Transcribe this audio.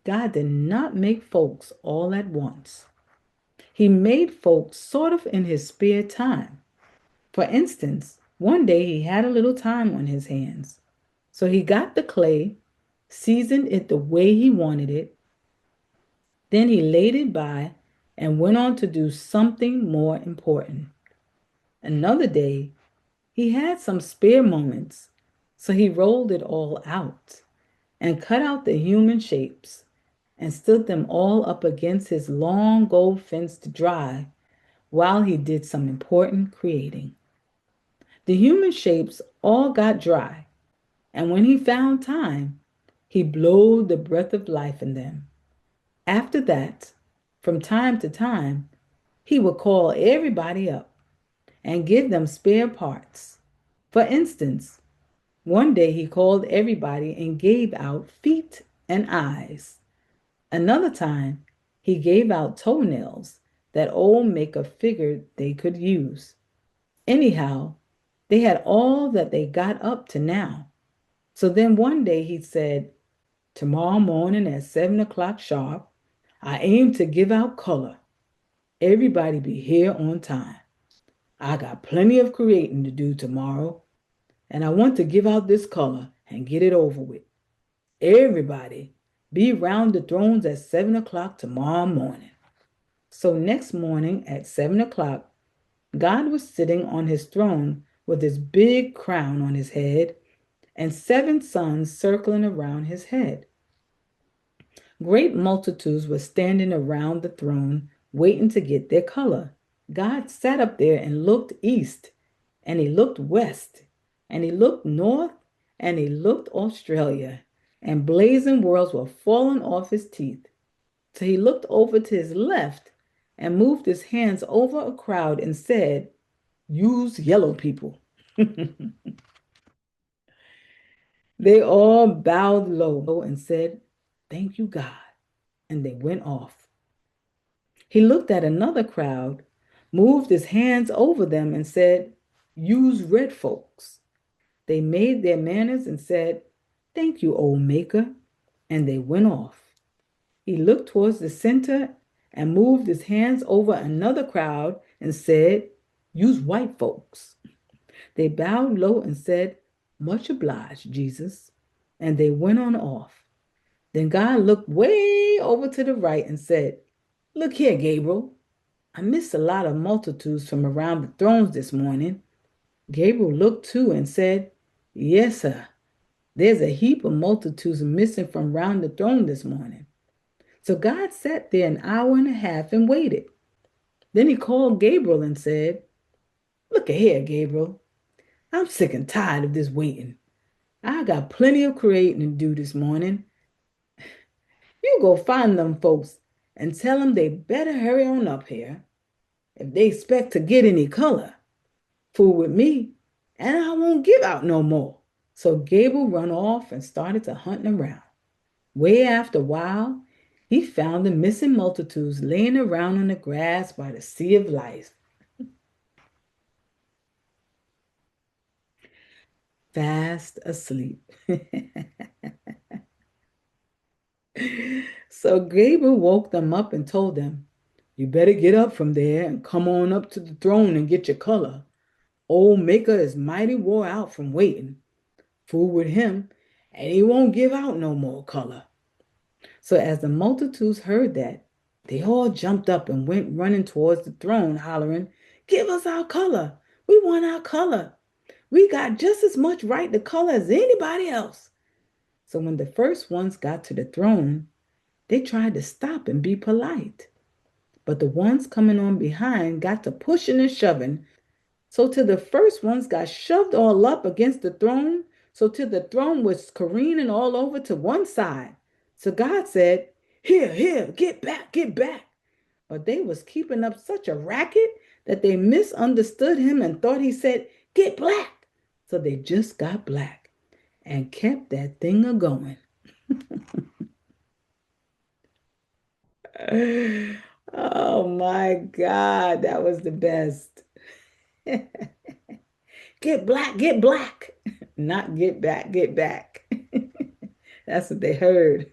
God did not make folks all at once. He made folks sort of in his spare time. For instance, one day he had a little time on his hands. So he got the clay, seasoned it the way he wanted it, then he laid it by and went on to do something more important. Another day, he had some spare moments, so he rolled it all out and cut out the human shapes and stood them all up against his long gold fence to dry while he did some important creating. The human shapes all got dry, and when he found time, he blowed the breath of life in them. After that, from time to time, he would call everybody up and give them spare parts. For instance, one day he called everybody and gave out feet and eyes. Another time, he gave out toenails that old Maker figured they could use. Anyhow, they had all that they got up to now. So then one day he said, "Tomorrow morning at 7 o'clock sharp, I aim to give out color. Everybody be here on time. I got plenty of creating to do tomorrow, and I want to give out this color and get it over with. Everybody be round the thrones at 7 o'clock tomorrow morning." So next morning at 7 o'clock, God was sitting on his throne with his big crown on his head and seven suns circling around his head. Great multitudes were standing around the throne waiting to get their color. God sat up there and looked east, and he looked west, and he looked north, and he looked Australia, and blazing worlds were falling off his teeth. So he looked over to his left and moved his hands over a crowd and said, "Use yellow people." They all bowed low and said, "Thank you, God," and they went off. He looked at another crowd, moved his hands over them, and said, "Use red folks." They made their manners and said, "Thank you, old Maker," and they went off. He looked towards the center and moved his hands over another crowd and said, "Use white folks." They bowed low and said, "Much obliged, Jesus," and they went on off. Then God looked way over to the right and said, "Look here, Gabriel. I missed a lot of multitudes from around the thrones this morning." Gabriel looked too and said, "Yes, sir. There's a heap of multitudes missing from round the throne this morning." So God sat there an hour and a half and waited. Then he called Gabriel and said, "Look here, Gabriel. I'm sick and tired of this waiting. I got plenty of creating to do this morning. You go find them folks and tell them they better hurry on up here if they expect to get any color. Fool with me, and I won't give out no more." So Gabriel run off and started to hunting around. Way after a while, he found the missing multitudes laying around on the grass by the sea of life, fast asleep. So Gabriel woke them up and told them, "You better get up from there and come on up to the throne and get your color. Old Maker is mighty wore out from waiting. Fool with him, and he won't give out no more color." So as the multitudes heard that, they all jumped up and went running towards the throne, hollering, "Give us our color. We want our color. We got just as much right to color as anybody else." So when the first ones got to the throne, they tried to stop and be polite. But the ones coming on behind got to pushing and shoving. So till the first ones got shoved all up against the throne, so till the throne was careening all over to one side. So God said, "Here, here, get back, get back." But they was keeping up such a racket that they misunderstood him and thought he said, "Get black." So they just got black and kept that thing a-going. Oh my God, that was the best. Get black, get black. Not get back, get back. That's what they heard.